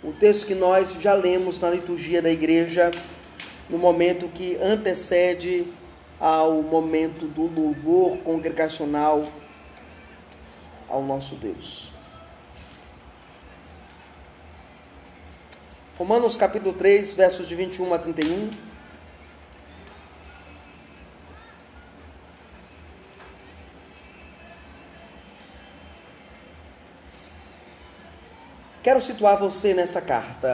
um texto que nós já lemos na liturgia da igreja, no momento que antecede ao momento do louvor congregacional ao nosso Deus. Romanos capítulo 3, versos de 21 a 31. Quero situar você nesta carta.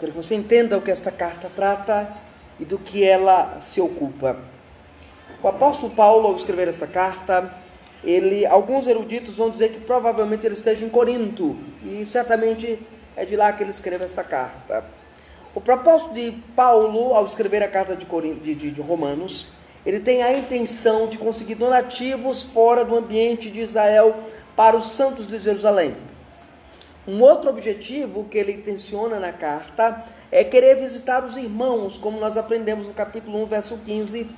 Quero que você entenda o que esta carta trata e do que ela se ocupa. O apóstolo Paulo, ao escrever esta carta, alguns eruditos vão dizer que provavelmente ele esteja em Corinto, e certamente é de lá que ele escreve esta carta. O propósito de Paulo, ao escrever a carta de Romanos, ele tem a intenção de conseguir donativos fora do ambiente de Israel para os santos de Jerusalém. Um outro objetivo que ele intenciona na carta é querer visitar os irmãos, como nós aprendemos no capítulo 1, verso 15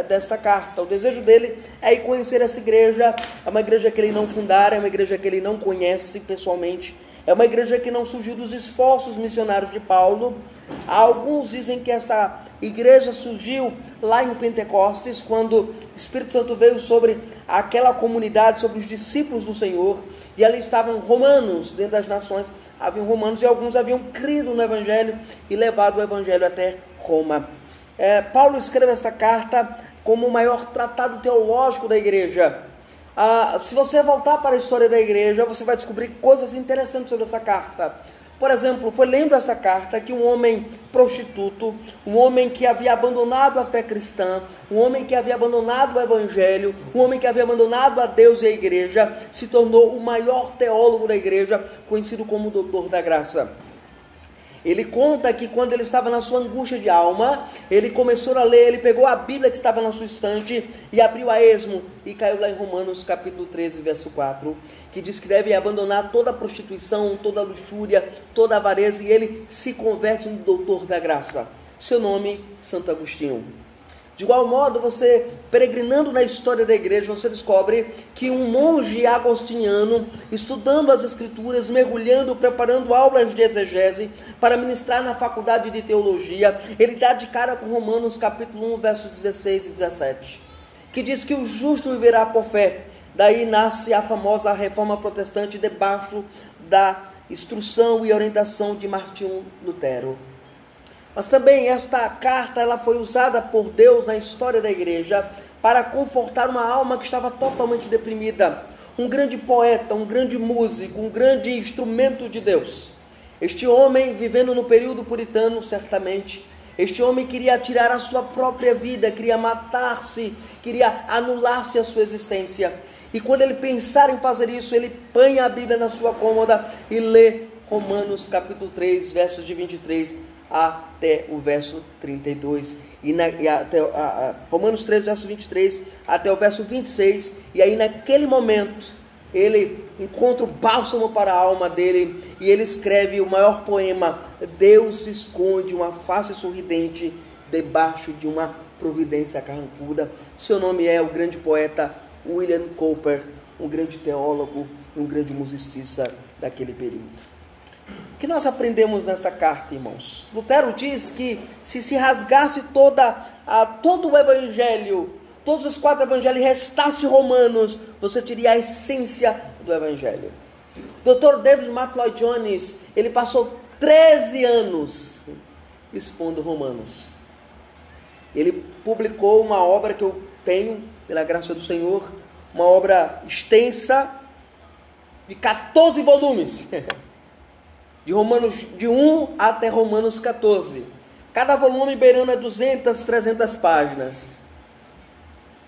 desta carta. O desejo dele é ir conhecer essa igreja. É uma igreja que ele não fundara, é uma igreja que ele não conhece pessoalmente, é uma igreja que não surgiu dos esforços missionários de Paulo. Alguns dizem que esta igreja surgiu lá em Pentecostes, quando o Espírito Santo veio sobre aquela comunidade, sobre os discípulos do Senhor, e ali estavam romanos, dentro das nações haviam romanos, e alguns haviam crido no Evangelho e levado o Evangelho até Roma. Paulo escreve esta carta como o maior tratado teológico da igreja. Se você voltar para a história da igreja, você vai descobrir coisas interessantes sobre essa carta. Por exemplo, foi lendo essa carta que um homem prostituto, um homem que havia abandonado a fé cristã, um homem que havia abandonado o Evangelho, um homem que havia abandonado a Deus e a igreja, se tornou o maior teólogo da igreja, conhecido como Doutor da Graça. Ele conta que quando ele estava na sua angústia de alma, ele começou a ler, ele pegou a Bíblia que estava na sua estante e abriu a esmo, e caiu lá em Romanos capítulo 13, verso 4, que diz que deve abandonar toda a prostituição, toda a luxúria, toda a avareza, e ele se converte no Doutor da Graça. Seu nome, Santo Agostinho. De igual modo, você, peregrinando na história da igreja, você descobre que um monge agostiniano, estudando as escrituras, mergulhando, preparando aulas de exegese para ministrar na faculdade de teologia, ele dá de cara com Romanos capítulo 1, versos 16 e 17, que diz que o justo viverá por fé. Daí nasce a famosa reforma protestante debaixo da instrução e orientação de Martinho Lutero. Mas também esta carta ela foi usada por Deus na história da igreja para confortar uma alma que estava totalmente deprimida. Um grande poeta, um grande músico, um grande instrumento de Deus. Este homem, vivendo no período puritano, certamente, este homem queria tirar a sua própria vida, queria matar-se, queria anular-se a sua existência. E quando ele pensar em fazer isso, ele põe a Bíblia na sua cômoda e lê Romanos capítulo 3, versos de 23 até o verso 32, Romanos 3, verso 23, até o verso 26, e aí naquele momento, ele encontra o bálsamo para a alma dele, e ele escreve o maior poema, Deus se esconde uma face sorridente, debaixo de uma providência carrancuda. Seu nome é o grande poeta William Cowper, um grande teólogo, um grande musicista daquele período. O que nós aprendemos nesta carta, irmãos? Lutero diz que se rasgasse todo o Evangelho, todos os 4 Evangelhos, e restasse Romanos, você teria a essência do Evangelho. O Dr. David McLeod Jones, ele passou 13 anos expondo Romanos. Ele publicou uma obra que eu tenho, pela graça do Senhor, uma obra extensa, de 14 volumes. De Romanos de 1 até Romanos 14. Cada volume beirando a 200, 300 páginas.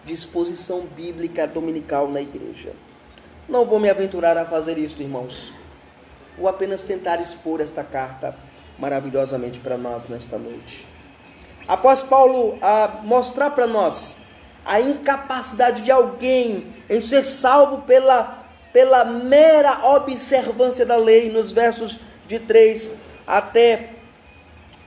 De exposição bíblica dominical na igreja. Não vou me aventurar a fazer isso, irmãos. Vou apenas tentar expor esta carta maravilhosamente para nós nesta noite. Após Paulo mostrar para nós a incapacidade de alguém em ser salvo pela mera observância da lei, nos versos de 3 até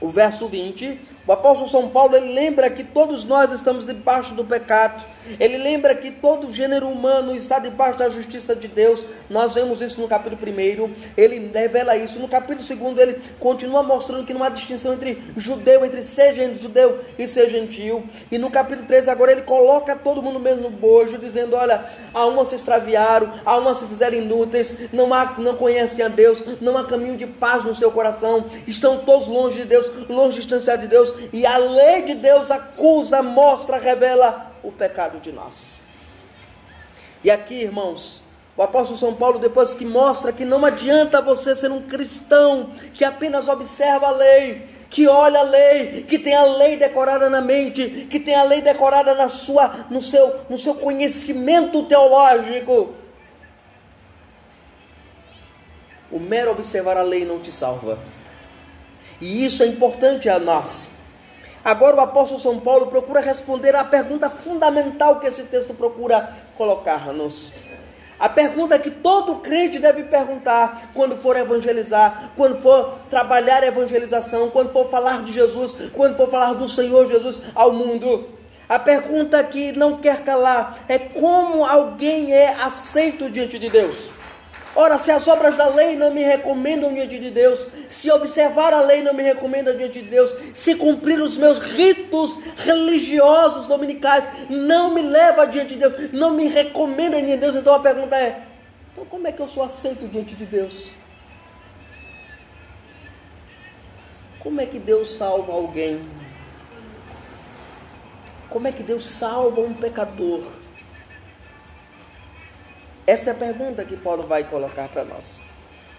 o verso 20, O apóstolo São Paulo, ele lembra que todos nós estamos debaixo do pecado. Ele lembra que todo gênero humano está debaixo da justiça de Deus. Nós vemos isso no capítulo 1. Ele revela isso. No capítulo 2, ele continua mostrando que não há distinção entre judeu, entre ser judeu e ser gentil. E no capítulo 3, agora ele coloca todo mundo no mesmo bojo, dizendo, olha, há umas se extraviaram, há umas se fizeram inúteis, não conhecem a Deus, não há caminho de paz no seu coração, estão todos longe de Deus, longe distanciados de Deus, e a lei de Deus acusa, mostra, revela o pecado de nós. E aqui, irmãos, o apóstolo São Paulo, depois que mostra que não adianta você ser um cristão que apenas observa a lei, que olha a lei, que tem a lei decorada na mente, que tem a lei decorada no seu conhecimento teológico. O mero observar a lei não te salva. E isso é importante a nós. Agora o apóstolo São Paulo procura responder à pergunta fundamental que esse texto procura colocar-nos. A pergunta que todo crente deve perguntar quando for evangelizar, quando for trabalhar a evangelização, quando for falar de Jesus, quando for falar do Senhor Jesus ao mundo. A pergunta que não quer calar é como alguém é aceito diante de Deus. Ora, se as obras da lei não me recomendam diante de Deus, se observar a lei não me recomenda diante de Deus, se cumprir os meus ritos religiosos dominicais não me leva diante de Deus, não me recomenda diante de Deus, então a pergunta é, então como é que eu sou aceito diante de Deus? Como é que Deus salva alguém? Como é que Deus salva um pecador? Essa é a pergunta que Paulo vai colocar para nós.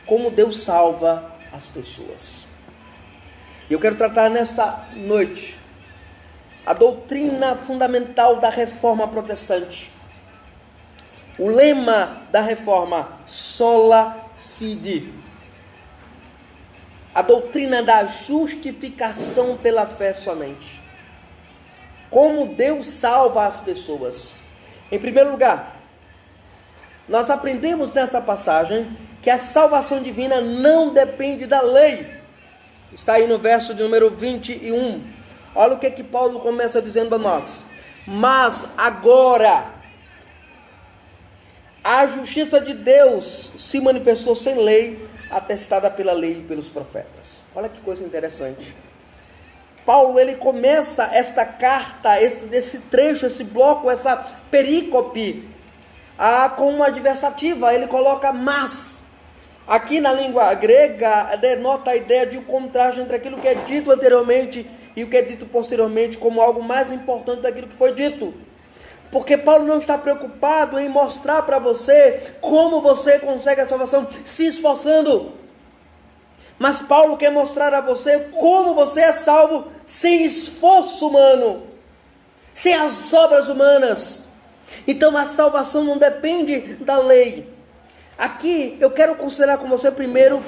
Como Deus salva as pessoas? E eu quero tratar nesta noite a doutrina fundamental da reforma protestante. O lema da reforma, sola fide. A doutrina da justificação pela fé somente. Como Deus salva as pessoas? Em primeiro lugar, nós aprendemos nessa passagem que a salvação divina não depende da lei. Está aí no verso de número 21. Olha o que Paulo começa dizendo a nós. Mas agora, a justiça de Deus se manifestou sem lei, atestada pela lei e pelos profetas. Olha que coisa interessante. Paulo, ele começa esta carta, esse trecho, esse bloco, essa perícope, com uma adversativa. Ele coloca mas. Aqui na língua grega denota a ideia de um contraste entre aquilo que é dito anteriormente e o que é dito posteriormente como algo mais importante daquilo que foi dito. Porque Paulo não está preocupado em mostrar para você como você consegue a salvação se esforçando. Mas Paulo quer mostrar a você como você é salvo sem esforço humano, sem as obras humanas. Então a salvação não depende da lei. Aqui eu quero considerar com você primeiro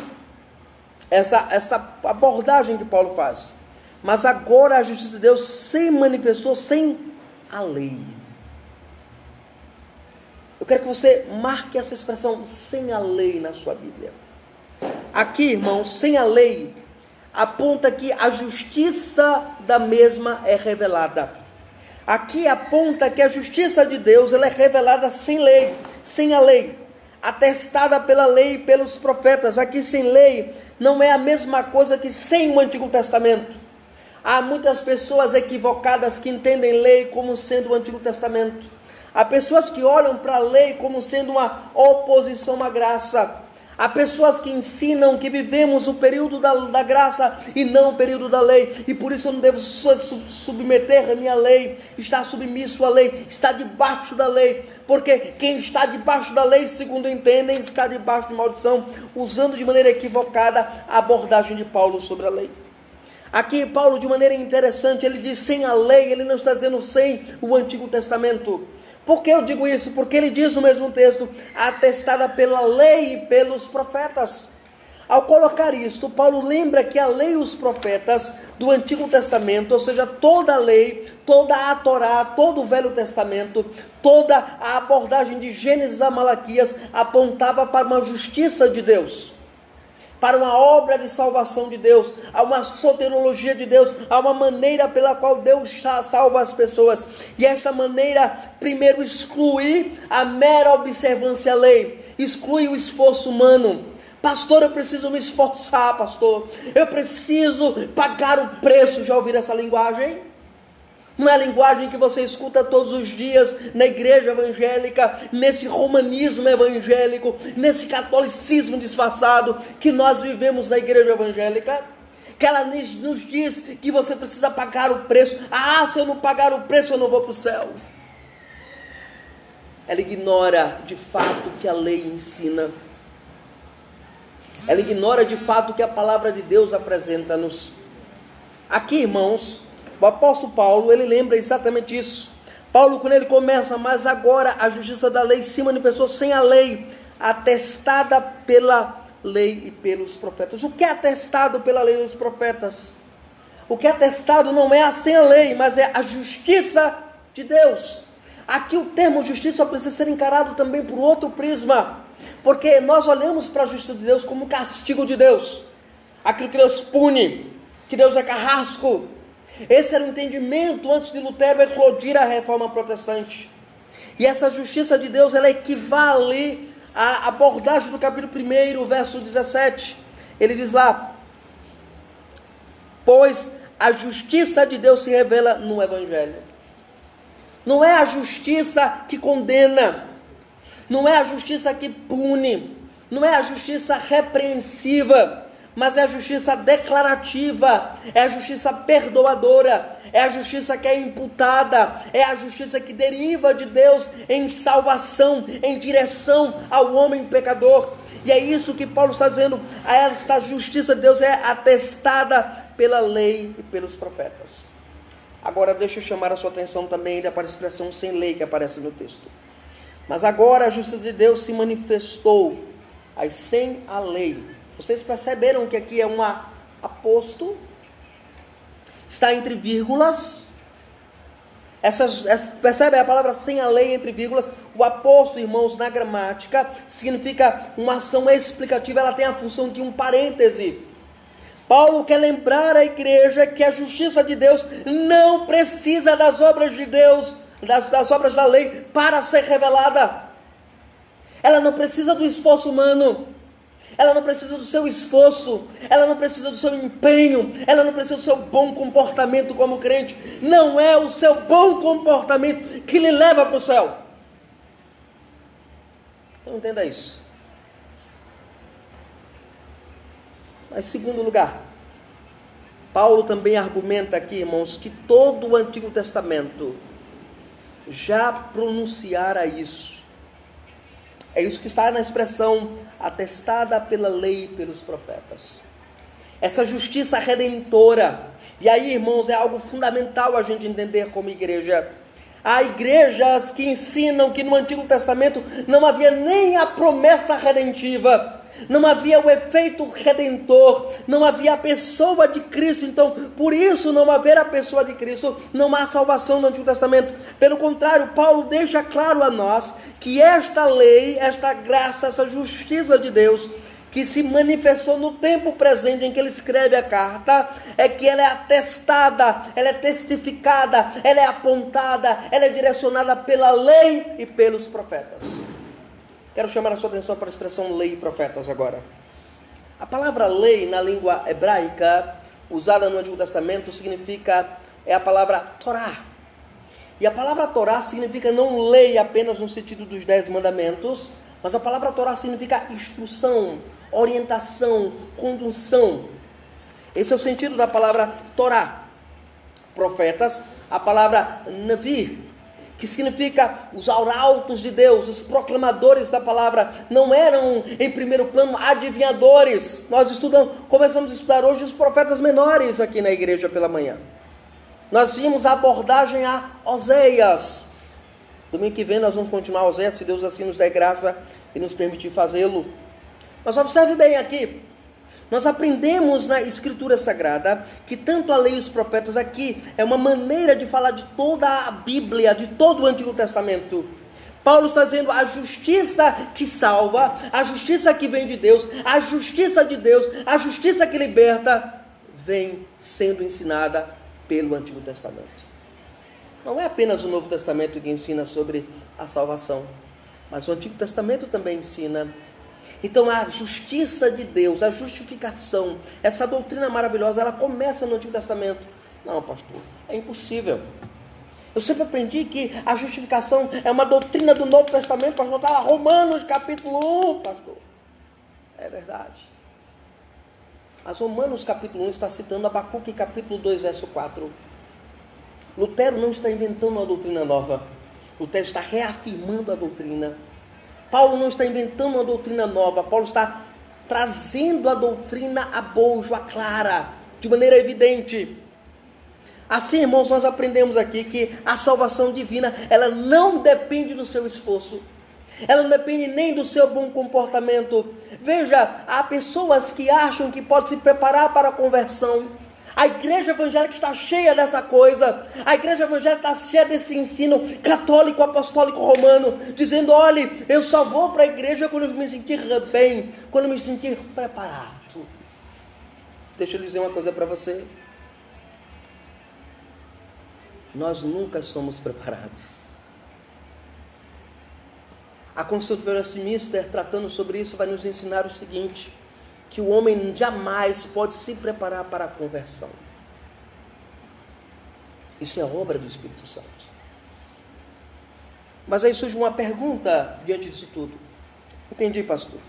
esta abordagem que Paulo faz. Mas agora a justiça de Deus se manifestou sem a lei. Eu quero que você marque essa expressão sem a lei na sua Bíblia. Aqui, irmãos, sem a lei, aponta que a justiça da mesma é revelada. Aqui aponta que a justiça de Deus ela é revelada sem lei, sem a lei, atestada pela lei e pelos profetas. Aqui sem lei não é a mesma coisa que sem o Antigo Testamento. Há muitas pessoas equivocadas que entendem lei como sendo o Antigo Testamento. Há pessoas que olham para a lei como sendo uma oposição à graça. Há pessoas que ensinam que vivemos o período da graça e não o período da lei. E por isso eu não devo submeter a minha lei, estar submisso à lei, estar debaixo da lei. Porque quem está debaixo da lei, segundo entendem, está debaixo de maldição, usando de maneira equivocada a abordagem de Paulo sobre a lei. Aqui Paulo, de maneira interessante, ele diz sem a lei, ele não está dizendo sem o Antigo Testamento. Por que eu digo isso? Porque ele diz no mesmo texto, atestada pela lei e pelos profetas. Ao colocar isto, Paulo lembra que a lei e os profetas do Antigo Testamento, ou seja, toda a lei, toda a Torá, todo o Velho Testamento, toda a abordagem de Gênesis a Malaquias, apontava para uma justiça de Deus. para uma obra de salvação de Deus, há uma soteriologia de Deus, há uma maneira pela qual Deus salva as pessoas. E esta maneira, primeiro, exclui a mera observância à lei, exclui o esforço humano. Pastor, eu preciso me esforçar, pastor, eu preciso pagar o preço. Já ouviram essa linguagem? Não é a linguagem que você escuta todos os dias na igreja evangélica, nesse romanismo evangélico, nesse catolicismo disfarçado que nós vivemos na igreja evangélica, que ela nos diz que você precisa pagar o preço. Ah, se eu não pagar o preço eu não vou para o céu. Ela ignora de fato o que a lei ensina. Ela ignora de fato o que a palavra de Deus apresenta-nos. Aqui, irmãos, o apóstolo Paulo, ele lembra exatamente isso. Paulo, quando ele começa, mas agora a justiça da lei se manifestou sem a lei, atestada pela lei e pelos profetas. O que é atestado pela lei e pelos profetas? O que é atestado não é sem a lei, mas é a justiça de Deus. Aqui o termo justiça precisa ser encarado também por outro prisma, porque nós olhamos para a justiça de Deus como castigo de Deus, aquilo que Deus pune, que Deus é carrasco. Esse era o entendimento antes de Lutero eclodir a reforma protestante. E essa justiça de Deus, ela equivale à abordagem do capítulo 1, verso 17. Ele diz lá: pois a justiça de Deus se revela no Evangelho. Não é a justiça que condena, não é a justiça que pune, não é a justiça repreensiva, mas é a justiça declarativa, é a justiça perdoadora, é a justiça que é imputada, é a justiça que deriva de Deus em salvação, em direção ao homem pecador. E é isso que Paulo está dizendo, esta justiça de Deus é atestada pela lei e pelos profetas. Agora deixa eu chamar a sua atenção também ainda para a expressão sem lei que aparece no texto. Mas agora a justiça de Deus se manifestou, aí sem a lei. Vocês perceberam que aqui é um aposto? Está entre vírgulas. Percebe a palavra sem a lei entre vírgulas? O aposto, irmãos, na gramática, significa uma ação explicativa. Ela tem a função de um parêntese. Paulo quer lembrar à igreja que a justiça de Deus não precisa das obras de Deus, das obras da lei, para ser revelada. Ela não precisa do esforço humano. Ela não precisa do seu esforço, ela não precisa do seu empenho, ela não precisa do seu bom comportamento como crente. Não é o seu bom comportamento que lhe leva para o céu. Então entenda isso. Mas em segundo lugar, Paulo também argumenta aqui, irmãos, que todo o Antigo Testamento já pronunciara isso. É isso que está na expressão atestada pela lei e pelos profetas. Essa justiça redentora. E aí, irmãos, é algo fundamental a gente entender como igreja. Há igrejas que ensinam que no Antigo Testamento não havia nem a promessa redentiva. Não havia o efeito redentor, não havia a pessoa de Cristo. Então, por isso não haver a pessoa de Cristo, não há salvação no Antigo Testamento. Pelo contrário, Paulo deixa claro a nós que esta lei, esta graça, essa justiça de Deus, que se manifestou no tempo presente em que ele escreve a carta, é que ela é atestada, ela é testificada, ela é apontada, ela é direcionada pela lei e pelos profetas. Quero chamar a sua atenção para a expressão lei e profetas agora. A palavra lei na língua hebraica, usada no Antigo Testamento, é a palavra Torá. E a palavra Torá significa não lei apenas no sentido dos 10 mandamentos, mas a palavra Torá significa instrução, orientação, condução. Esse é o sentido da palavra Torá. Profetas, a palavra Navi, que significa os arautos de Deus, os proclamadores da palavra. Não eram, em primeiro plano, adivinhadores. Nós começamos a estudar hoje os profetas menores aqui na igreja pela manhã. Nós vimos a abordagem a Oséias. Domingo que vem nós vamos continuar a Oséias, se Deus assim nos der graça e nos permitir fazê-lo. Mas observe bem aqui. Nós aprendemos na Escritura Sagrada que tanto a lei e os profetas aqui é uma maneira de falar de toda a Bíblia, de todo o Antigo Testamento. Paulo está dizendo a justiça que salva, a justiça que vem de Deus, a justiça de Deus, a justiça que liberta, vem sendo ensinada pelo Antigo Testamento. Não é apenas o Novo Testamento que ensina sobre a salvação, mas o Antigo Testamento também ensina. Então a justiça de Deus, a justificação, essa doutrina maravilhosa, ela começa no Antigo Testamento. Não, pastor, é impossível. Eu sempre aprendi que a justificação é uma doutrina do Novo Testamento, pastor. Está lá, Romanos capítulo 1, pastor. É verdade. Mas Romanos capítulo 1 está citando Abacuque capítulo 2, verso 4. Lutero não está inventando uma doutrina nova. Lutero está reafirmando a doutrina. Paulo não está inventando uma doutrina nova. Paulo está trazendo a doutrina a bojo, a clara, de maneira evidente. Assim, irmãos, nós aprendemos aqui que a salvação divina, ela não depende do seu esforço. Ela não depende nem do seu bom comportamento. Veja, há pessoas que acham que pode se preparar para a conversão. A igreja evangélica está cheia dessa coisa. A igreja evangélica está cheia desse ensino católico, apostólico, romano, dizendo, olhe, eu só vou para a igreja quando eu me sentir bem, quando eu me sentir preparado. Deixa eu dizer uma coisa para você. Nós nunca somos preparados. A consultora Westminster, tratando sobre isso, vai nos ensinar o seguinte, que o homem jamais pode se preparar para a conversão. Isso é obra do Espírito Santo. Mas aí surge uma pergunta diante disso tudo. Entendi, pastor.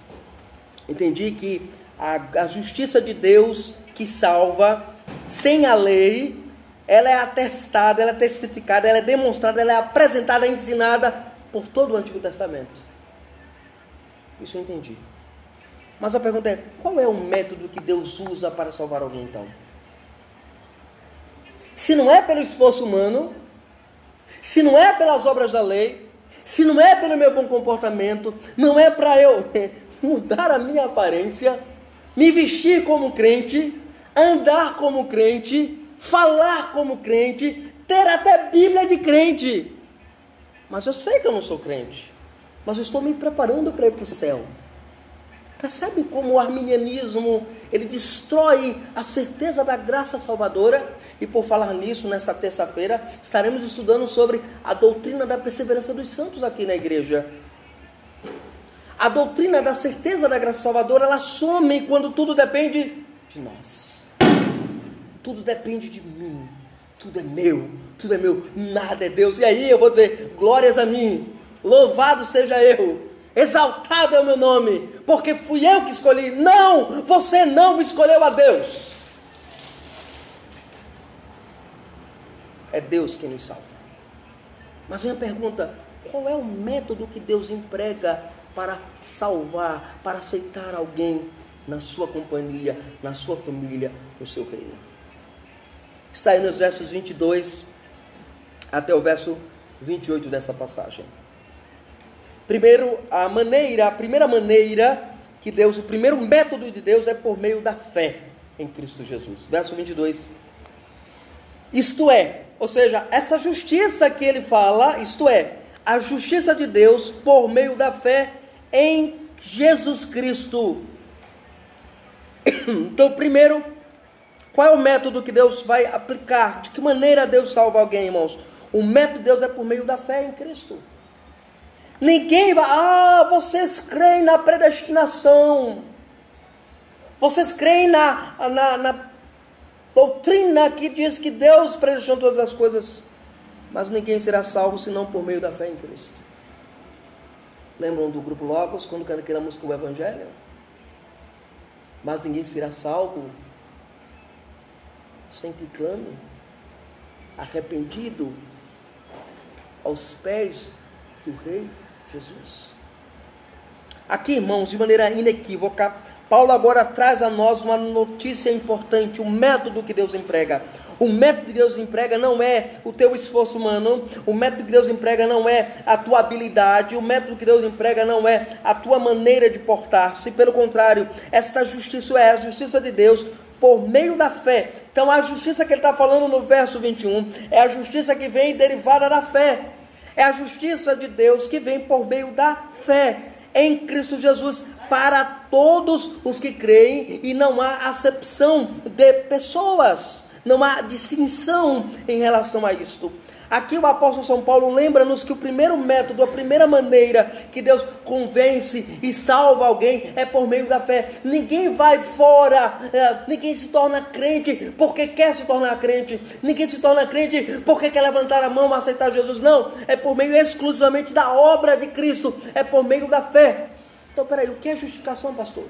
Entendi que a justiça de Deus que salva, sem a lei, ela é atestada, ela é testificada, ela é demonstrada, ela é apresentada, ensinada por todo o Antigo Testamento. Isso eu entendi. Mas a pergunta é, qual é o método que Deus usa para salvar alguém então? Se não é pelo esforço humano, se não é pelas obras da lei, se não é pelo meu bom comportamento, não é para eu mudar a minha aparência, me vestir como crente, andar como crente, falar como crente, ter até Bíblia de crente. Mas eu sei que eu não sou crente, mas eu estou me preparando para ir para o céu. Percebe como o arminianismo, ele destrói a certeza da graça salvadora? E por falar nisso, nesta terça-feira, estaremos estudando sobre a doutrina da perseverança dos santos aqui na igreja. A doutrina da certeza da graça salvadora, ela some quando tudo depende de nós. Tudo depende de mim. Tudo é meu, nada é Deus. E aí eu vou dizer, glórias a mim, louvado seja eu. Exaltado é o meu nome, porque fui eu que escolhi. Não, você não escolheu a Deus. É Deus quem nos salva. Mas vem a pergunta, qual é o método que Deus emprega para salvar, para aceitar alguém na sua companhia, na sua família, no seu reino? Está aí nos versos 22 até o verso 28 dessa passagem. Primeiro, a primeira maneira que Deus, o primeiro método de Deus é por meio da fé em Cristo Jesus. Verso 22. Isto é, ou seja, essa justiça que ele fala, isto é, a justiça de Deus por meio da fé em Jesus Cristo. Então, primeiro, qual é o método que Deus vai aplicar? De que maneira Deus salva alguém, irmãos? O método de Deus é por meio da fé em Cristo. Ninguém vai, vocês creem na predestinação, vocês creem na doutrina que diz que Deus predestinou todas as coisas, mas ninguém será salvo senão por meio da fé em Cristo. Lembram do grupo Logos, quando canta aquela música o Evangelho? Mas ninguém será salvo sem que clame, arrependido, aos pés do Rei Jesus. Aqui, irmãos, de maneira inequívoca, Paulo agora traz a nós uma notícia importante, o método que Deus emprega. O método que Deus emprega não é o teu esforço humano, o método que Deus emprega não é a tua habilidade, o método que Deus emprega não é a tua maneira de portar-se, pelo contrário, esta justiça é a justiça de Deus por meio da fé. Então a justiça que ele está falando no verso 21 é a justiça que vem derivada da fé. É a justiça de Deus que vem por meio da fé em Cristo Jesus para todos os que creem, e não há acepção de pessoas, não há distinção em relação a isto. Aqui o apóstolo São Paulo lembra-nos que o primeiro método, a primeira maneira que Deus convence e salva alguém é por meio da fé. Ninguém vai fora, ninguém se torna crente porque quer se tornar crente, ninguém se torna crente porque quer levantar a mão e aceitar Jesus, não, é por meio exclusivamente da obra de Cristo, é por meio da fé. Então peraí, o que é justificação, pastor?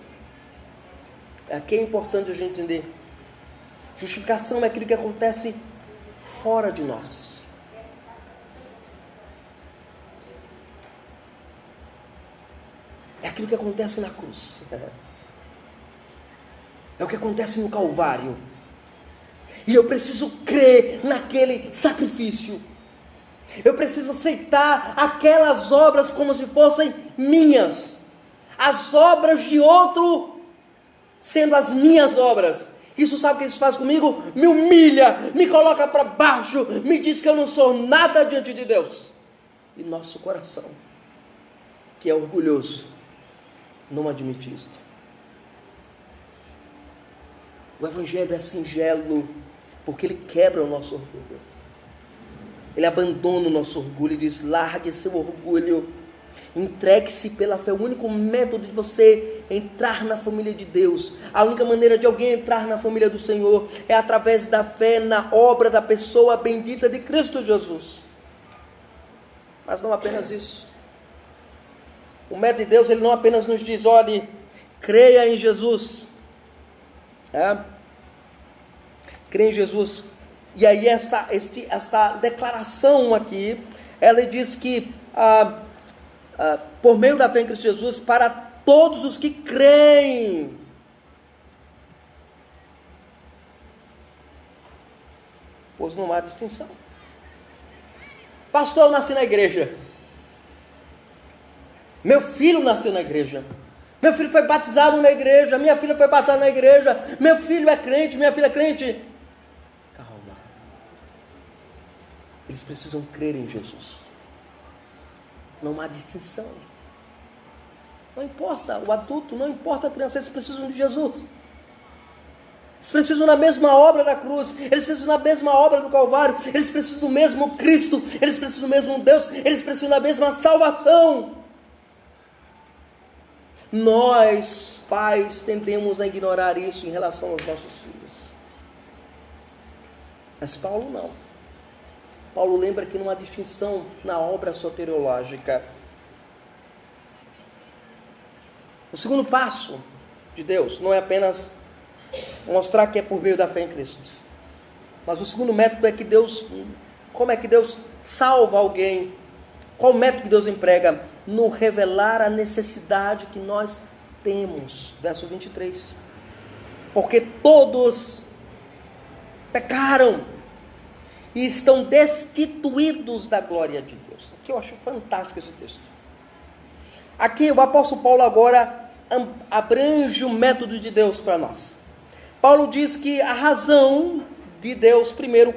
Aqui é importante a gente entender. Justificação é aquilo que acontece fora de nós. É aquilo que acontece na cruz. É o que acontece no Calvário. E eu preciso crer naquele sacrifício. Eu preciso aceitar aquelas obras como se fossem minhas. As obras de outro sendo as minhas obras. Isso sabe o que isso faz comigo? Me humilha, me coloca para baixo, me diz que eu não sou nada diante de Deus. E nosso coração, que é orgulhoso, não admite isto. O Evangelho é singelo, porque ele quebra o nosso orgulho. Ele abandona o nosso orgulho e diz: largue seu orgulho, entregue-se pela fé. O único método de você entrar na família de Deus, a única maneira de alguém entrar na família do Senhor, é através da fé na obra da pessoa bendita de Cristo Jesus. Mas não apenas isso. O método de Deus, ele não apenas nos diz: olhe, creia em Jesus. Creia em Jesus. E aí esta declaração aqui, ela diz que por meio da fé em Cristo Jesus, para todos os que creem. Pois não há distinção. Pastor, eu nasci na igreja. Meu filho nasceu na igreja. Meu filho foi batizado na igreja. Minha filha foi batizada na igreja. Meu filho é crente, minha filha é crente. Calma. Eles precisam crer em Jesus. Não há distinção. Não importa o adulto, não importa a criança, eles precisam de Jesus. Eles precisam da mesma obra da cruz, eles precisam da mesma obra do Calvário, eles precisam do mesmo Cristo, eles precisam do mesmo Deus, eles precisam da mesma salvação. Nós, pais, tendemos a ignorar isso em relação aos nossos filhos. Mas Paulo não. Paulo lembra que não há distinção na obra soteriológica. O segundo passo de Deus não é apenas mostrar que é por meio da fé em Cristo. Mas o segundo método é que como é que Deus salva alguém? Qual o método que Deus emprega? No revelar a necessidade que nós temos. Verso 23. Porque todos pecaram e estão destituídos da glória de Deus. Aqui eu acho fantástico esse texto. Aqui o apóstolo Paulo agora abrange o método de Deus para nós. Paulo diz que a razão de Deus, primeiro,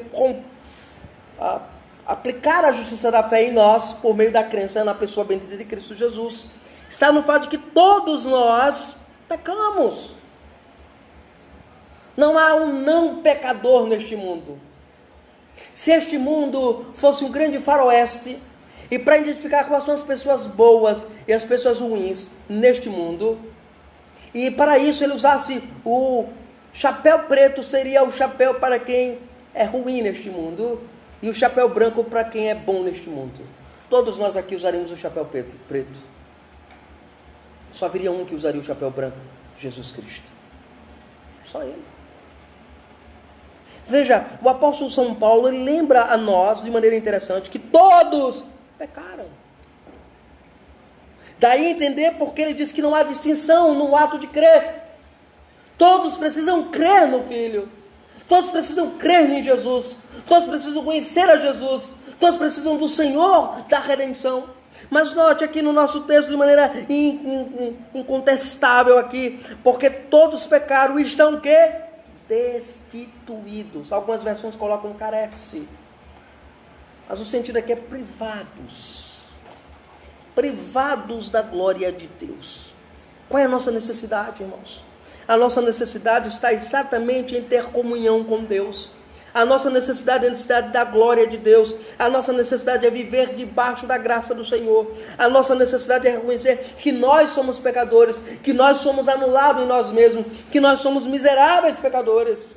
aplicar a justiça da fé em nós, por meio da crença na pessoa bendita de Cristo Jesus, está no fato de que todos nós pecamos. Não há um não pecador neste mundo. Se este mundo fosse um grande faroeste, e para identificar quais são as pessoas boas e as pessoas ruins neste mundo, e para isso ele usasse o chapéu preto, seria o chapéu para quem é ruim neste mundo, e o chapéu branco para quem é bom neste mundo. Todos nós aqui usaríamos o chapéu preto. Só haveria um que usaria o chapéu branco: Jesus Cristo. Só ele. Veja, o apóstolo São Paulo, ele lembra a nós, de maneira interessante, que todos pecaram. Daí entender porque ele diz que não há distinção no ato de crer. Todos precisam crer no Filho. Todos precisam crer em Jesus. Todos precisam conhecer a Jesus. Todos precisam do Senhor da redenção. Mas note aqui no nosso texto de maneira incontestável aqui, porque todos pecaram e estão o quê? Destituídos. Algumas versões colocam carece. Mas o sentido aqui é privados. Privados da glória de Deus. Qual é a nossa necessidade, irmãos? A nossa necessidade está exatamente em ter comunhão com Deus. A nossa necessidade é a necessidade da glória de Deus. A nossa necessidade é viver debaixo da graça do Senhor. A nossa necessidade é reconhecer que nós somos pecadores, que nós somos anulados em nós mesmos, que nós somos miseráveis pecadores.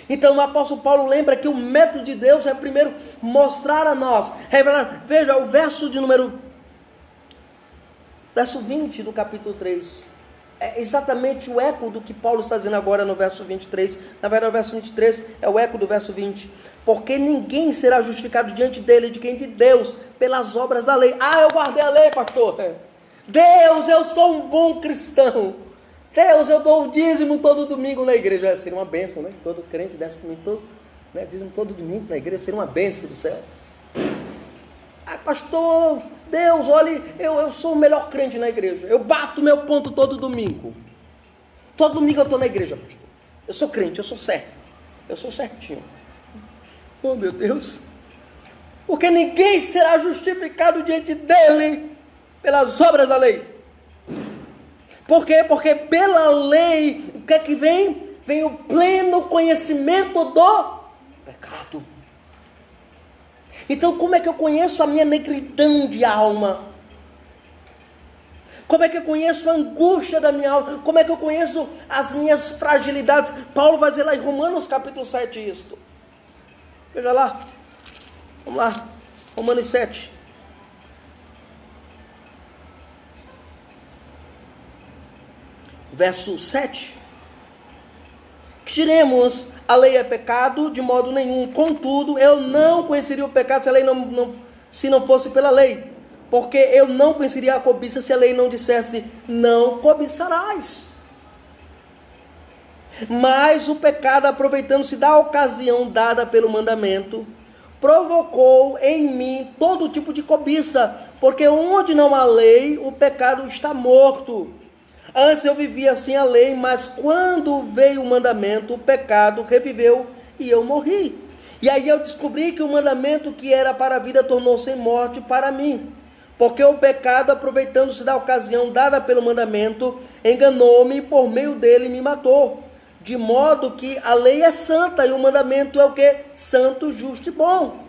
Então o apóstolo Paulo lembra que o método de Deus é primeiro mostrar a nós, revelar. Veja o verso 20 do capítulo 3. É exatamente o eco do que Paulo está dizendo agora no verso 23. Na verdade, o verso 23 é o eco do verso 20. Porque ninguém será justificado diante dele, de quem? De Deus, pelas obras da lei. Ah, eu guardei a lei, pastor. Deus, eu sou um bom cristão. Deus, eu dou o dízimo todo domingo na igreja. Seria uma bênção, né? Todo crente desse domingo todo, né? Dízimo todo domingo na igreja, seria uma bênção do céu. Ah, pastor, Deus, olha, eu sou o melhor crente na igreja. Eu bato meu ponto todo domingo. Todo domingo eu estou na igreja, pastor. Eu sou crente, eu sou certo. Eu sou certinho. Oh, meu Deus. Porque ninguém será justificado diante dele pelas obras da lei. Por quê? Porque pela lei, o que é que vem? Vem o pleno conhecimento do pecado. Então, como é que eu conheço a minha negridão de alma? Como é que eu conheço a angústia da minha alma? Como é que eu conheço as minhas fragilidades? Paulo vai dizer lá em Romanos capítulo 7 isto. Veja lá. Vamos lá. Romanos 7. Verso 7. Que diremos, a lei é pecado de modo nenhum. Contudo, eu não conheceria o pecado se não fosse pela lei. Porque eu não conheceria a cobiça se a lei não dissesse, não cobiçarás. Mas o pecado, aproveitando-se da ocasião dada pelo mandamento, provocou em mim todo tipo de cobiça. Porque onde não há lei, o pecado está morto. Antes eu vivia sem a lei, mas quando veio o mandamento, o pecado reviveu e eu morri. E aí eu descobri que o mandamento que era para a vida tornou-se morte para mim. Porque o pecado, aproveitando-se da ocasião dada pelo mandamento, enganou-me e por meio dele me matou. De modo que a lei é santa e o mandamento é o quê? Santo, justo e bom.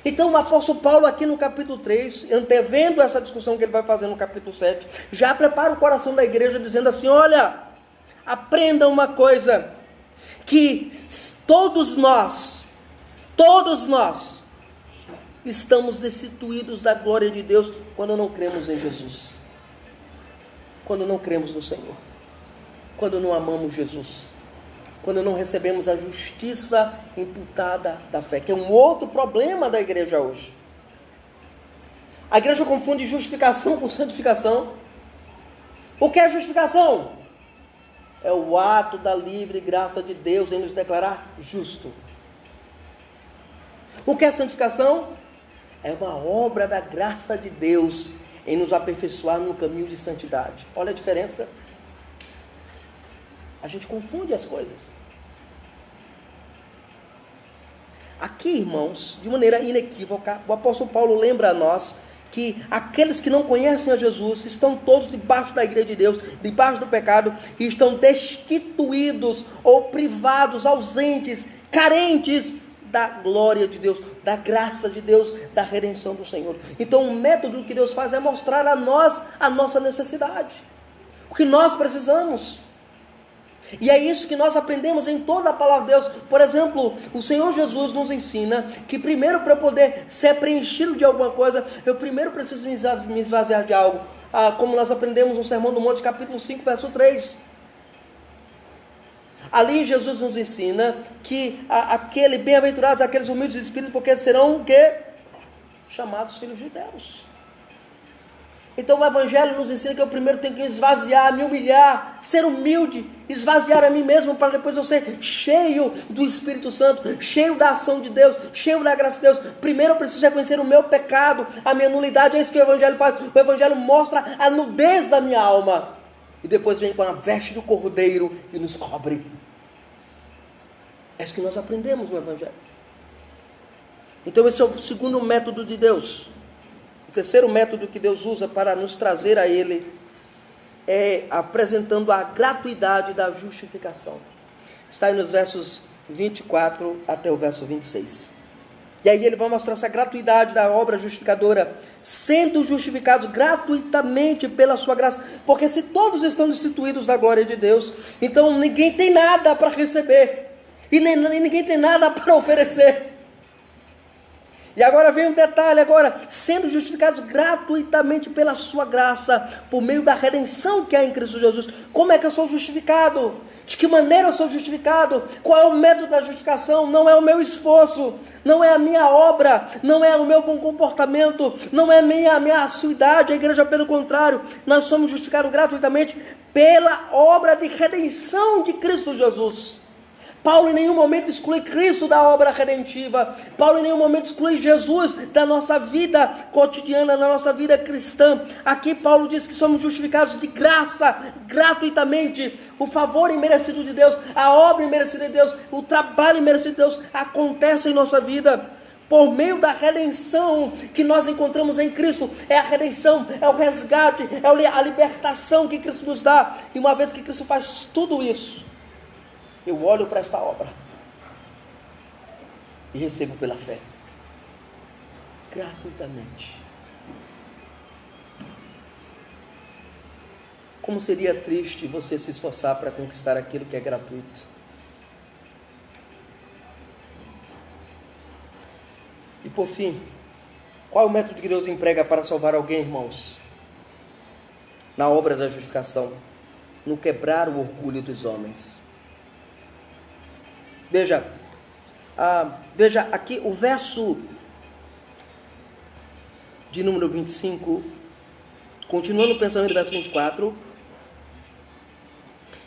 Então o apóstolo Paulo aqui no capítulo 3, antevendo essa discussão que ele vai fazer no capítulo 7, já prepara o coração da igreja dizendo assim, olha, aprendam uma coisa, que todos nós, estamos destituídos da glória de Deus quando não cremos em Jesus, quando não cremos no Senhor, quando não amamos Jesus, quando não recebemos a justiça imputada da fé, que é um outro problema da igreja hoje. A igreja confunde justificação com santificação. O que é justificação? É o ato da livre graça de Deus em nos declarar justo. O que é santificação? É uma obra da graça de Deus em nos aperfeiçoar no caminho de santidade. Olha a diferença. A gente confunde as coisas. Aqui, irmãos, de maneira inequívoca, o apóstolo Paulo lembra a nós que aqueles que não conhecem a Jesus estão todos debaixo da igreja de Deus, debaixo do pecado, e estão destituídos ou privados, ausentes, carentes da glória de Deus, da graça de Deus, da redenção do Senhor. Então o método que Deus faz é mostrar a nós a nossa necessidade, o que nós precisamos. E é isso que nós aprendemos em toda a palavra de Deus. Por exemplo, o Senhor Jesus nos ensina que primeiro, para poder ser preenchido de alguma coisa, eu primeiro preciso me esvaziar de algo. Como nós aprendemos no Sermão do Monte, capítulo 5, verso 3. Ali Jesus nos ensina que bem-aventurados aqueles humildes de espírito, porque serão o quê? Chamados filhos de Deus. Então o Evangelho nos ensina que eu primeiro tenho que me esvaziar, me humilhar, ser humilde, esvaziar a mim mesmo, para depois eu ser cheio do Espírito Santo, cheio da ação de Deus, cheio da graça de Deus. Primeiro eu preciso reconhecer o meu pecado, a minha nulidade. É isso que o Evangelho faz. O Evangelho mostra a nudez da minha alma, e depois vem com a veste do Cordeiro e nos cobre. É isso que nós aprendemos no Evangelho. Então esse é o segundo método de Deus. O terceiro método que Deus usa para nos trazer a Ele é apresentando a gratuidade da justificação. Está aí nos versos 24 até o verso 26. E aí ele vai mostrar essa gratuidade da obra justificadora, sendo justificados gratuitamente pela sua graça. Porque se todos estão destituídos da glória de Deus, então ninguém tem nada para receber. E ninguém tem nada para oferecer. E agora vem um detalhe, agora, sendo justificados gratuitamente pela sua graça, por meio da redenção que há em Cristo Jesus. Como é que eu sou justificado? De que maneira eu sou justificado? Qual é o método da justificação? Não é o meu esforço, não é a minha obra, não é o meu bom comportamento, não é a minha assiduidade, a igreja pelo contrário. Nós somos justificados gratuitamente pela obra de redenção de Cristo Jesus. Paulo em nenhum momento exclui Cristo da obra redentiva. Paulo em nenhum momento exclui Jesus da nossa vida cotidiana, da nossa vida cristã. Aqui Paulo diz que somos justificados de graça, gratuitamente. O favor imerecido de Deus, a obra imerecida de Deus, o trabalho imerecido de Deus acontece em nossa vida. Por meio da redenção que nós encontramos em Cristo. É a redenção, é o resgate, é a libertação que Cristo nos dá. E uma vez que Cristo faz tudo isso, eu olho para esta obra e recebo pela fé, gratuitamente. Como seria triste você se esforçar para conquistar aquilo que é gratuito? E por fim, qual é o método que Deus emprega para salvar alguém, irmãos? Na obra da justificação, no quebrar o orgulho dos homens. Veja aqui o verso de número 25, continuando pensando no verso 24,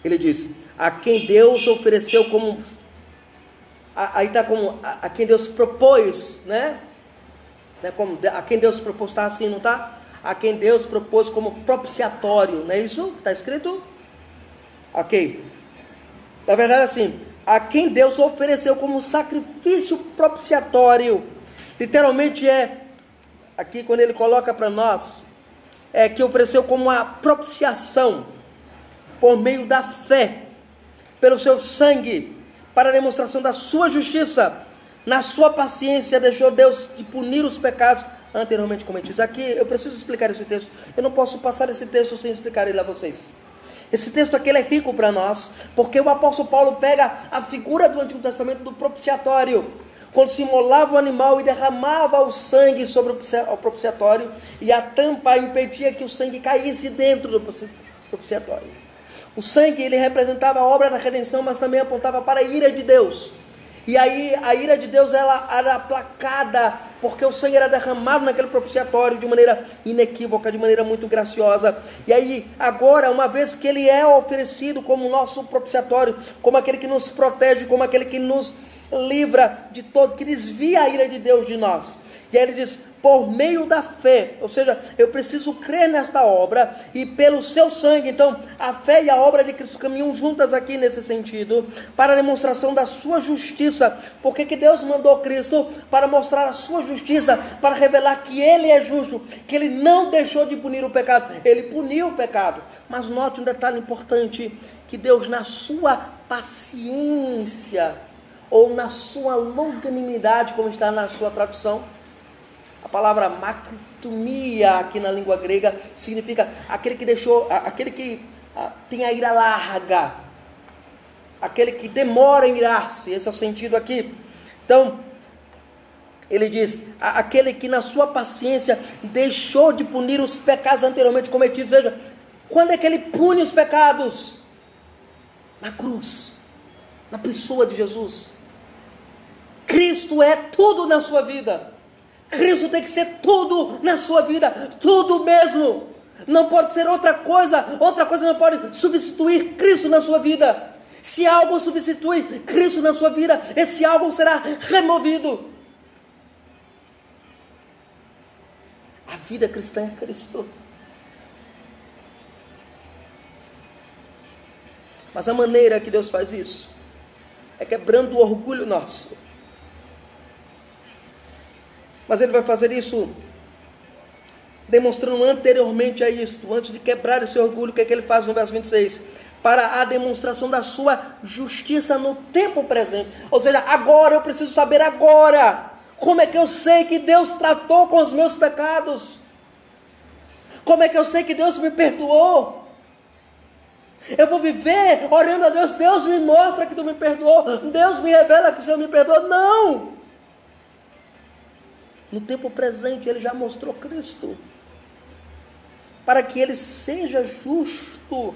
ele diz, a quem Deus ofereceu como, aí está como, a quem Deus propôs, né? Como, a quem Deus propôs, está assim, não está? A quem Deus propôs como propiciatório, não é isso? Está escrito? Ok. Na verdade assim, a quem Deus ofereceu como sacrifício propiciatório. Literalmente aqui quando ele coloca para nós, que ofereceu como uma propiciação, por meio da fé, pelo seu sangue, para a demonstração da sua justiça. Na sua paciência deixou Deus de punir os pecados anteriormente cometidos. Aqui eu preciso explicar esse texto. Eu não posso passar esse texto sem explicar ele a vocês. Esse texto aqui ele é rico para nós, porque o apóstolo Paulo pega a figura do Antigo Testamento do propiciatório, quando se imolava o animal e derramava o sangue sobre o propiciatório, e a tampa impedia que o sangue caísse dentro do propiciatório. O sangue ele representava a obra da redenção, mas também apontava para a ira de Deus. E aí a ira de Deus ela era aplacada, porque o sangue era derramado naquele propiciatório de maneira inequívoca, de maneira muito graciosa. E aí agora, uma vez que ele é oferecido como nosso propiciatório, como aquele que nos protege, como aquele que nos livra de todo, que desvia a ira de Deus de nós. E aí ele diz, por meio da fé, ou seja, eu preciso crer nesta obra, e pelo seu sangue. Então, a fé e a obra de Cristo caminham juntas aqui nesse sentido, para a demonstração da sua justiça. Porque que Deus mandou Cristo? Para mostrar a sua justiça, para revelar que Ele é justo, que Ele não deixou de punir o pecado, Ele puniu o pecado. Mas note um detalhe importante, que Deus na sua paciência, ou na sua longanimidade, como está na sua tradução, a palavra macrotomia aqui na língua grega significa aquele que tem a ira larga, aquele que demora em irar-se. Esse é o sentido aqui. Então, ele diz, aquele que na sua paciência deixou de punir os pecados anteriormente cometidos. Veja, quando é que ele pune os pecados? Na cruz, na pessoa de Jesus. Cristo é tudo na sua vida. Cristo tem que ser tudo na sua vida, tudo mesmo. Não pode ser outra coisa não pode substituir Cristo na sua vida. Se algo substitui Cristo na sua vida, esse algo será removido. A vida cristã é Cristo. Mas a maneira que Deus faz isso é quebrando o orgulho nosso. Mas ele vai fazer isso demonstrando anteriormente a isto, antes de quebrar esse orgulho. O que é que ele faz no verso 26? Para a demonstração da sua justiça no tempo presente. Ou seja, agora, eu preciso saber agora. Como é que eu sei que Deus tratou com os meus pecados? Como é que eu sei que Deus me perdoou? Eu vou viver orando a Deus, Deus me mostra que tu me perdoou, Deus me revela que o Senhor me perdoou. Não! No tempo presente ele já mostrou Cristo, para que ele seja justo,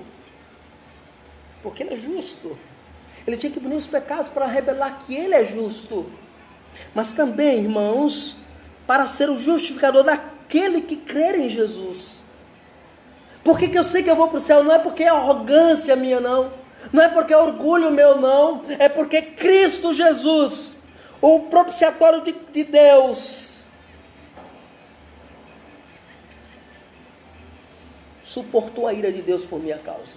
porque ele é justo. Ele tinha que punir os pecados para revelar que ele é justo, mas também, irmãos, para ser o justificador daquele que crê em Jesus. Por que eu sei que eu vou para o céu? Não é porque é arrogância minha, não. Não é porque é orgulho meu, não. É porque Cristo Jesus, o propiciatório de Deus, suportou a ira de Deus por minha causa.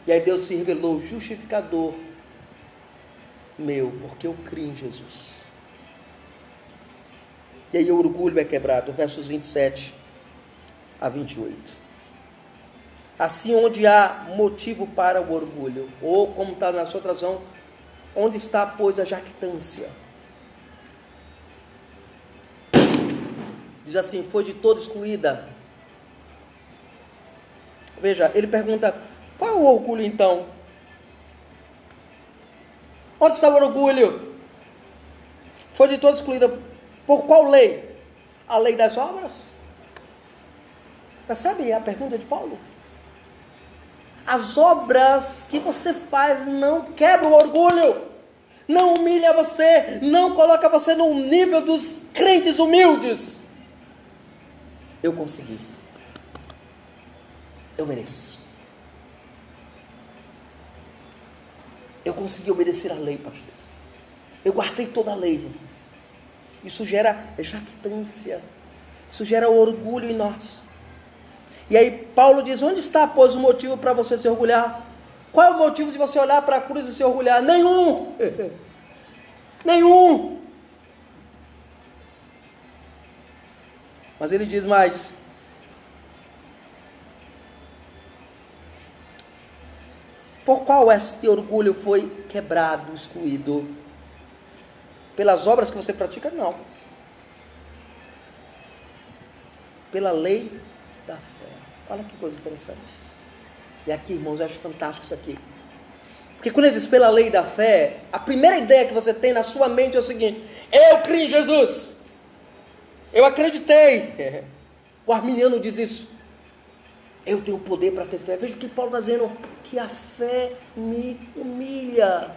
E aí Deus se revelou justificador meu, porque eu criei em Jesus. E aí o orgulho é quebrado, versos 27 a 28. Assim, onde há motivo para o orgulho, ou como está na sua tradução, onde está, pois, a jactância? Diz assim, foi de todo excluída. Veja, ele pergunta, qual é o orgulho então? Onde está o orgulho? Foi de todo excluída por qual lei? A lei das obras? Percebe a pergunta de Paulo? As obras que você faz não quebram o orgulho, não humilha você, não coloca você no nível dos crentes humildes. Eu consegui. Eu mereço. Eu consegui obedecer a lei, pastor. Eu guardei toda a lei. Isso gera jactância. Isso gera orgulho em nós. E aí Paulo diz, onde está, pois, o motivo para você se orgulhar? Qual é o motivo de você olhar para a cruz e se orgulhar? Nenhum! Nenhum! Mas ele diz mais, por qual este orgulho foi quebrado, excluído? Pelas obras que você pratica? Não. Pela lei da fé. Olha que coisa interessante. E aqui, irmãos, eu acho fantástico isso aqui. Porque quando ele diz pela lei da fé, a primeira ideia que você tem na sua mente é o seguinte, eu criei em Jesus. Eu acreditei. O arminiano diz isso. Eu tenho poder para ter fé. Veja o que Paulo está dizendo, que a fé me humilha.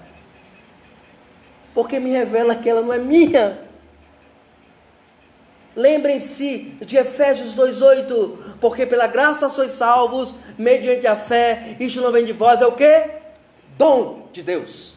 Porque me revela que ela não é minha. Lembrem-se de Efésios 2,8, porque pela graça sois salvos, mediante a fé, isto não vem de vós, é o quê? Dom de Deus.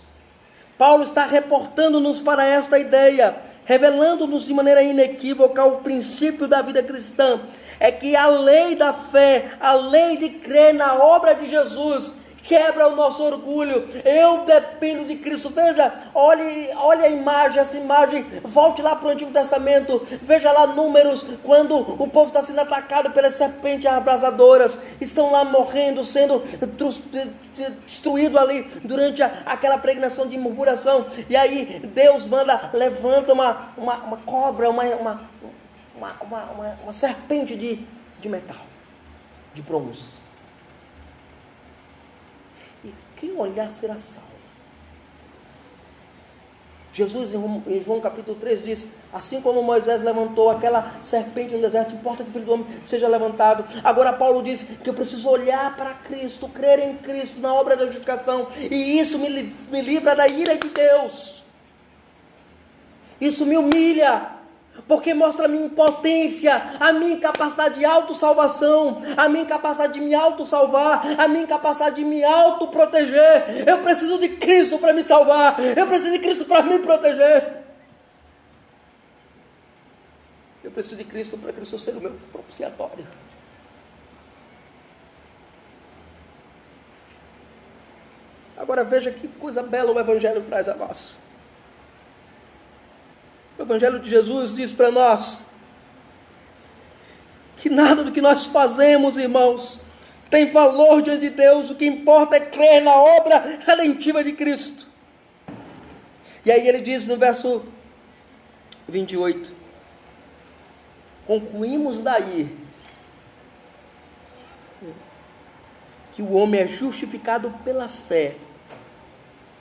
Paulo está reportando-nos para esta ideia, revelando-nos de maneira inequívoca o princípio da vida cristã, é que a lei da fé, a lei de crer na obra de Jesus, quebra o nosso orgulho. Eu dependo de Cristo. Veja, olhe a imagem, essa imagem, volte lá para o Antigo Testamento, veja lá Números, quando o povo está sendo atacado pelas serpentes abrasadoras, estão lá morrendo, sendo destruído ali, durante aquela pregnação de murmuração, e aí Deus levanta uma cobra, uma serpente de metal, de bronze. Quem olhar será salvo. Jesus em João capítulo 3 diz, assim como Moisés levantou aquela serpente no deserto, importa que o Filho do Homem seja levantado. Agora Paulo diz que eu preciso olhar para Cristo, crer em Cristo, na obra da justificação, e isso me livra da ira de Deus. Isso me humilha, porque mostra a minha impotência, a minha incapacidade de autossalvação, a minha incapacidade de me autossalvar, a minha incapacidade de me autoproteger. Eu preciso de Cristo para me salvar, eu preciso de Cristo para me proteger. Eu preciso de Cristo para Cristo ser o meu propiciatório. Agora veja que coisa bela o Evangelho traz a nós. Evangelho de Jesus diz para nós que nada do que nós fazemos, irmãos, tem valor diante de Deus. O que importa é crer na obra redentiva de Cristo. E aí ele diz no verso 28, concluímos daí que o homem é justificado pela fé,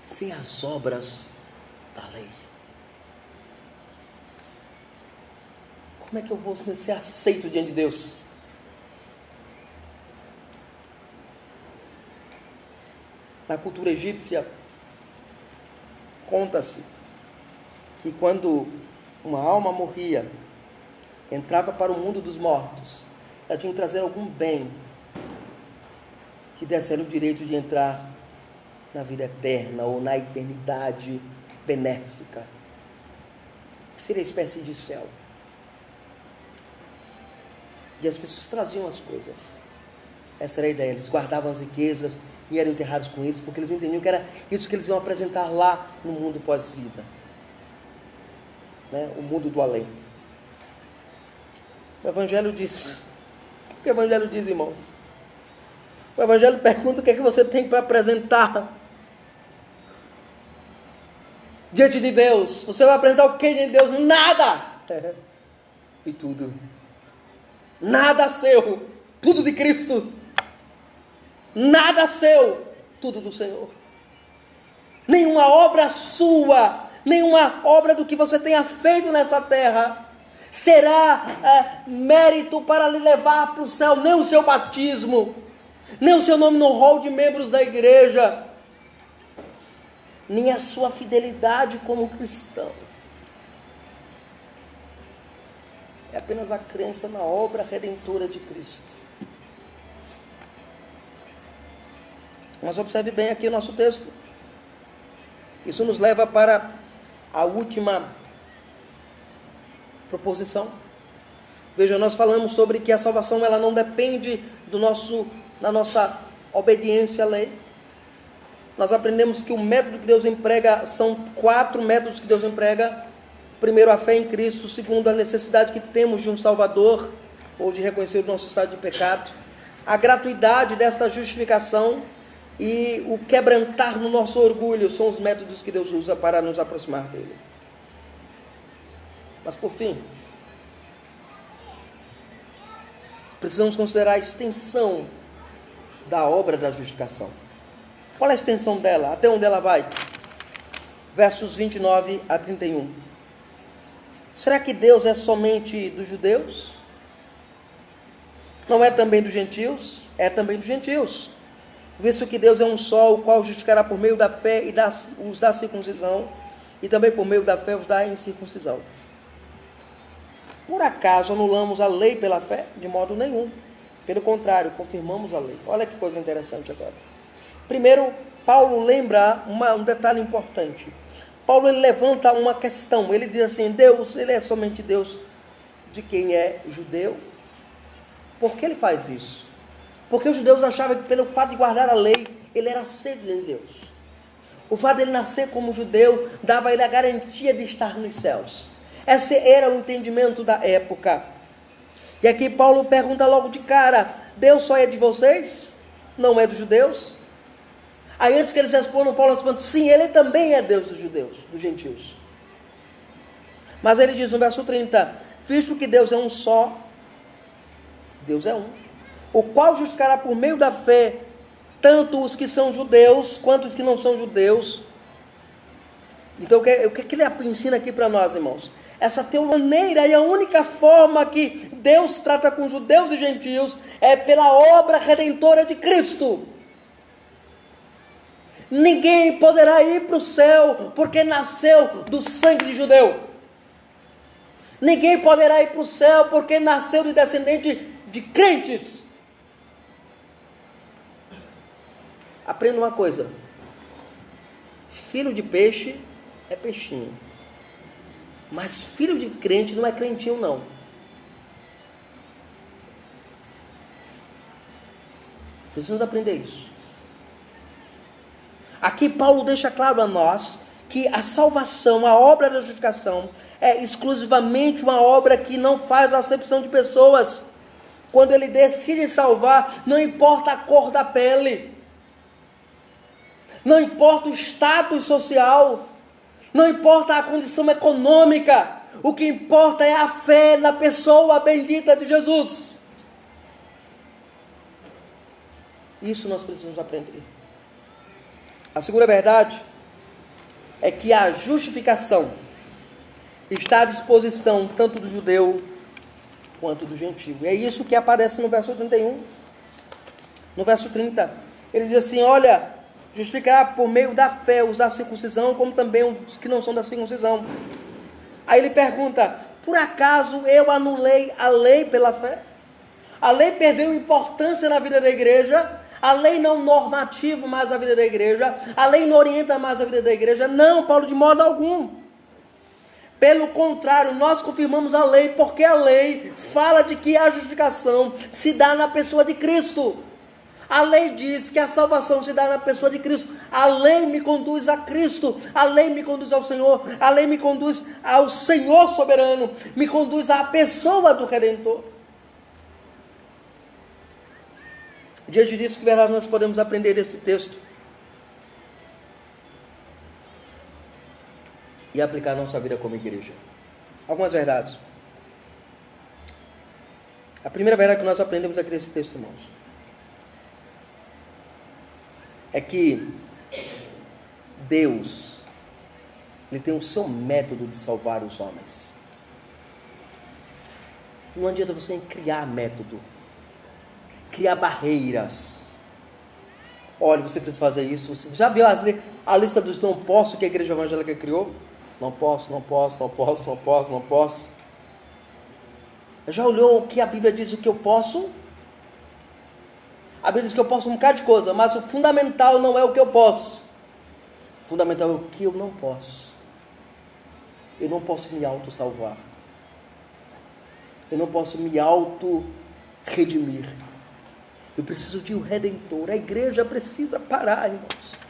sem as obras da lei. Como é que eu vou ser aceito diante de Deus? Na cultura egípcia, conta-se que quando uma alma morria, entrava para o mundo dos mortos, ela tinha que trazer algum bem que desse ela o direito de entrar na vida eterna ou na eternidade benéfica, que seria a espécie de céu. E as pessoas traziam as coisas. Essa era a ideia. Eles guardavam as riquezas e eram enterrados com eles, porque eles entendiam que era isso que eles iam apresentar lá no mundo pós-vida, né? O mundo do além. O Evangelho diz. O que o Evangelho diz, irmãos? O Evangelho pergunta o que é que você tem para apresentar diante de Deus. Você vai apresentar o que diante de Deus? Nada! E tudo. Nada seu, tudo de Cristo. Nada seu, tudo do Senhor. Nenhuma obra sua, nenhuma obra do que você tenha feito nesta terra será mérito para lhe levar para o céu. Nem o seu batismo, nem o seu nome no rol de membros da igreja, nem a sua fidelidade como cristão. É apenas a crença na obra redentora de Cristo. Mas observe bem aqui o nosso texto. Isso nos leva para a última proposição. Veja, nós falamos sobre que a salvação ela não depende da nossa obediência à lei. Nós aprendemos que o método que Deus emprega, são 4 métodos que Deus emprega. Primeiro, a fé em Cristo. Segundo, a necessidade que temos de um Salvador, ou de reconhecer o nosso estado de pecado. A gratuidade desta justificação e o quebrantar no nosso orgulho são os métodos que Deus usa para nos aproximar dele. Mas por fim, precisamos considerar a extensão da obra da justificação. Qual é a extensão dela? Até onde ela vai? Versos 29 a 31. Será que Deus é somente dos judeus? Não é também dos gentios? É também dos gentios. Visto que Deus é um só, o qual justificará por meio da fé e os da circuncisão, e também por meio da fé os da incircuncisão. Por acaso anulamos a lei pela fé? De modo nenhum. Pelo contrário, confirmamos a lei. Olha que coisa interessante agora. Primeiro, Paulo lembra um detalhe importante. Paulo ele levanta uma questão. Ele diz assim: Deus, ele é somente Deus de quem é judeu? Por que ele faz isso? Porque os judeus achavam que pelo fato de guardar a lei, ele era aceito de Deus. O fato de ele nascer como judeu dava a ele a garantia de estar nos céus. Esse era o entendimento da época. E aqui Paulo pergunta logo de cara: Deus só é de vocês? Não é dos judeus? Aí antes que eles respondam, Paulo responde: sim, ele também é Deus dos judeus, dos gentios. Mas ele diz no verso 30, visto que Deus é um só, Deus é um, o qual justificará por meio da fé, tanto os que são judeus, quanto os que não são judeus. Então o que ele ensina aqui para nós, irmãos? Essa maneira e a única forma que Deus trata com judeus e gentios é pela obra redentora de Cristo. Ninguém poderá ir para o céu porque nasceu do sangue de judeu. Ninguém poderá ir para o céu porque nasceu de descendente de crentes. Aprenda uma coisa: filho de peixe é peixinho, mas filho de crente não é crentinho não. Precisamos aprender isso. Aqui Paulo deixa claro a nós que a salvação, a obra da justificação, é exclusivamente uma obra que não faz acepção de pessoas. Quando ele decide salvar, não importa a cor da pele, não importa o status social, não importa a condição econômica, o que importa é a fé na pessoa bendita de Jesus. Isso nós precisamos aprender. A segunda verdade é que a justificação está à disposição tanto do judeu quanto do gentio. E é isso que aparece no verso 31. No verso 30, ele diz assim: olha, justificará por meio da fé os da circuncisão, como também os que não são da circuncisão. Aí ele pergunta: por acaso eu anulei a lei pela fé? A lei perdeu importância na vida da igreja? A lei não normativa mais a vida da igreja? A lei não orienta mais a vida da igreja? Não, Paulo, de modo algum. Pelo contrário, nós confirmamos a lei, porque a lei fala de que a justificação se dá na pessoa de Cristo. A lei diz que a salvação se dá na pessoa de Cristo. A lei me conduz a Cristo. A lei me conduz ao Senhor. A lei me conduz ao Senhor soberano. Me conduz à pessoa do Redentor. Diante disso, que verdade nós podemos aprender desse texto e aplicar a nossa vida como igreja? Algumas verdades. A primeira verdade que nós aprendemos aqui nesse texto, irmãos, é que Deus, Ele tem o seu método de salvar os homens. Não adianta você criar método, criar barreiras. Olha, você precisa fazer isso. Você já viu a lista dos não posso que a igreja evangélica criou? Não posso, não posso, não posso, não posso, não posso. Já olhou o que a Bíblia diz o que eu posso? A Bíblia diz que eu posso um bocado de coisa, mas o fundamental não é o que eu posso. O fundamental é o que eu não posso. Eu não posso me auto-salvar. Eu não posso me auto-redimir. Eu preciso de um Redentor. A igreja precisa parar, irmãos.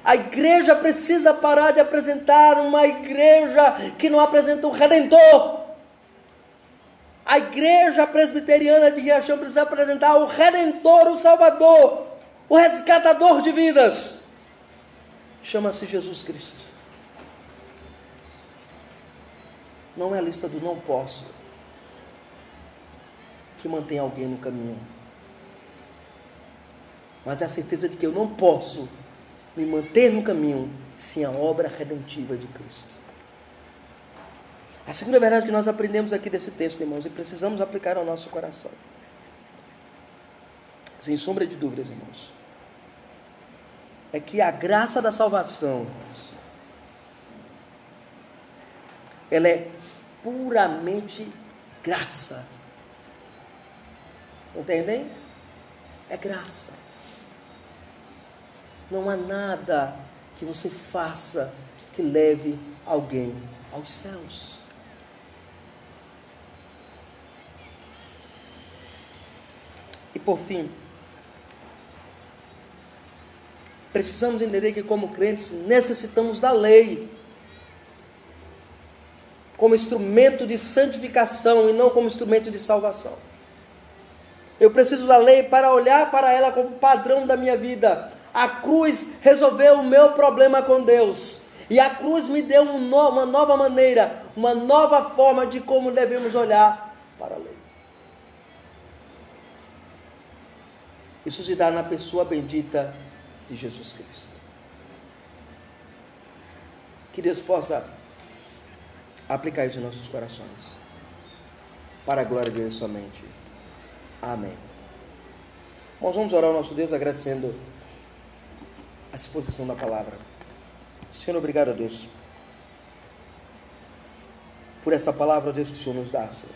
A igreja precisa parar de apresentar uma igreja que não apresenta um Redentor. A igreja presbiteriana de Riachão precisa apresentar o Redentor, o Salvador, o resgatador de vidas. Chama-se Jesus Cristo. Não é a lista do não posso que mantém alguém no caminho, mas é a certeza de que eu não posso me manter no caminho sem a obra redentiva de Cristo. A segunda verdade que nós aprendemos aqui desse texto, irmãos, e precisamos aplicar ao nosso coração, sem sombra de dúvidas, irmãos, é que a graça da salvação, irmãos, ela é puramente graça. Entendem? É graça. Não há nada que você faça que leve alguém aos céus. E por fim, precisamos entender que como crentes necessitamos da lei como instrumento de santificação e não como instrumento de salvação. Eu preciso da lei para olhar para ela como padrão da minha vida. A cruz resolveu o meu problema com Deus. E a cruz me deu uma nova maneira, uma nova forma de como devemos olhar para a lei. Isso se dá na pessoa bendita de Jesus Cristo. Que Deus possa aplicar isso em nossos corações, para a glória dele somente. Amém. Nós vamos orar ao nosso Deus agradecendo a exposição da palavra. Senhor, obrigado a Deus por esta palavra, Deus, que o Senhor nos dá, Senhor.